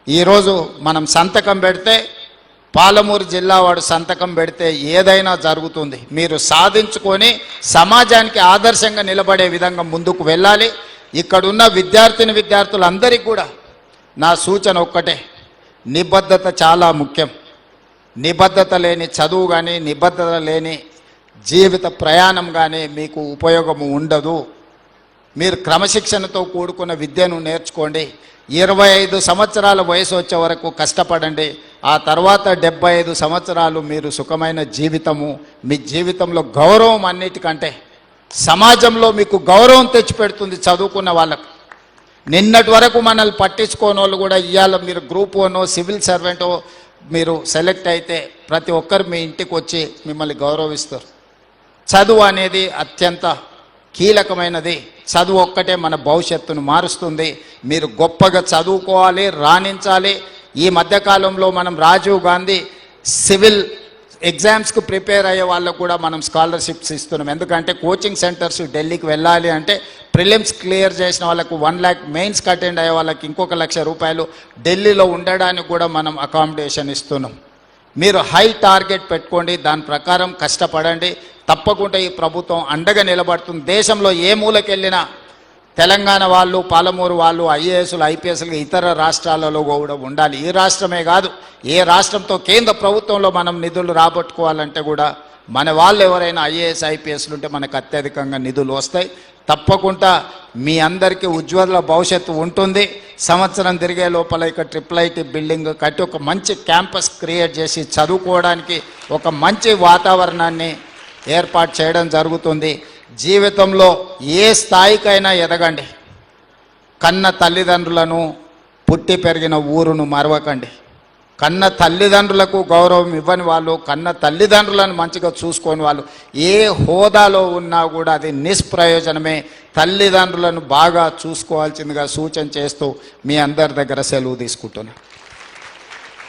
ఈరోజు మనం సంతకం పెడితే పాలమూరు జిల్లా వాడు సంతకం పెడితే ఏదైనా జరుగుతుంది. మీరు సాధించుకొని సమాజానికి ఆదర్శంగా నిలబడే విధంగా ముందుకు వెళ్ళాలి. ఇక్కడున్న విద్యార్థులందరికీ కూడా నా సూచన ఒక్కటే, నిబద్ధత చాలా ముఖ్యం. నిబద్ధత లేని చదువు కానీ నిబద్ధత లేని జీవిత ప్రయాణం కానీ మీకు ఉపయోగము ఉండదు. మీరు క్రమశిక్షణతో కూడుకున్న విద్యను నేర్చుకోండి. 25 సంవత్సరాల వయసు వచ్చే వరకు కష్టపడండి. ఆ తర్వాత 75 సంవత్సరాలు మీరు సుఖమైన జీవితము, మీ జీవితంలో గౌరవం అన్నిటికంటే సమాజంలో మీకు గౌరవం తెచ్చిపెడుతుంది చదువుకున్న వాళ్ళకు. నిన్నటి వరకు మనల్ని పట్టించుకోని వాళ్ళు కూడా ఇవాళ మీరు గ్రూప్ 1 సివిల్ సర్వెంటో మీరు సెలెక్ట్ అయితే ప్రతి ఒక్కరు మీ ఇంటికి వచ్చి మిమ్మల్ని గౌరవిస్తారు. చదువు అనేది అత్యంత కీలకమైనది. చదువు ఒక్కటే మన భవిష్యత్తును మారుస్తుంది. మీరు గొప్పగా చదువుకోవాలి, రాణించాలి. ఈ మధ్యకాలంలో మనం రాజీవ్ గాంధీ సివిల్ ఎగ్జామ్స్కి ప్రిపేర్ అయ్యే వాళ్ళకు కూడా మనం స్కాలర్షిప్స్ ఇస్తున్నాం. ఎందుకంటే కోచింగ్ సెంటర్స్ ఢిల్లీకి వెళ్ళాలి అంటే ప్రిలిమ్స్ క్లియర్ చేసిన వాళ్ళకు 1 lakh, మెయిన్స్కి అటెండ్ అయ్యే వాళ్ళకి ఇంకొక ₹1,00,000 ఢిల్లీలో ఉండడానికి కూడా మనం అకామిడేషన్ ఇస్తున్నాం. మీరు హై టార్గెట్ పెట్టుకోండి, దాని ప్రకారం కష్టపడండి. తప్పకుండా ఈ ప్రభుత్వం అండగా నిలబడుతుంది. దేశంలో ఏ మూలకి వెళ్ళినా తెలంగాణ వాళ్ళు, పాలమూరు వాళ్ళు ఐఏఎస్లు, ఐపీఎస్లు ఇతర రాష్ట్రాలలో కూడా ఉండాలి. ఈ రాష్ట్రమే కాదు, ఏ రాష్ట్రంతో కేంద్ర ప్రభుత్వంలో మనం నిధులు రాబట్టుకోవాలంటే కూడా మన వాళ్ళు ఎవరైనా ఐఏఎస్, ఐపీఎస్లు ఉంటే మనకు అత్యధికంగా నిధులు వస్తాయి. తప్పకుండా మీ అందరికీ ఉజ్వల భవిష్యత్తు ఉంటుంది. సంవత్సరం తిరిగే లోపల ఇక్కడ IIIT బిల్డింగ్ కట్టి ఒక మంచి క్యాంపస్ క్రియేట్ చేసి చదువుకోవడానికి ఒక మంచి వాతావరణాన్ని ఏర్పాటు చేయడం జరుగుతుంది. జీవితంలో ఏ స్థాయికైనా ఎదగండి. కన్న తల్లిదండ్రులను, పుట్టి పెరిగిన ఊరును మరవకండి. కన్న తల్లిదండ్రులకు గౌరవం ఇవ్వని వాళ్ళు, కన్న తల్లిదండ్రులను మంచిగా చూసుకొని వాళ్ళు ఏ హోదాలో ఉన్నా కూడా అది నిష్ప్రయోజనమే. తల్లిదండ్రులను బాగా చూసుకోవాల్సిందిగా సూచన చేస్తూ మీ అందరి దగ్గర సెలవు తీసుకుంటున్నాను.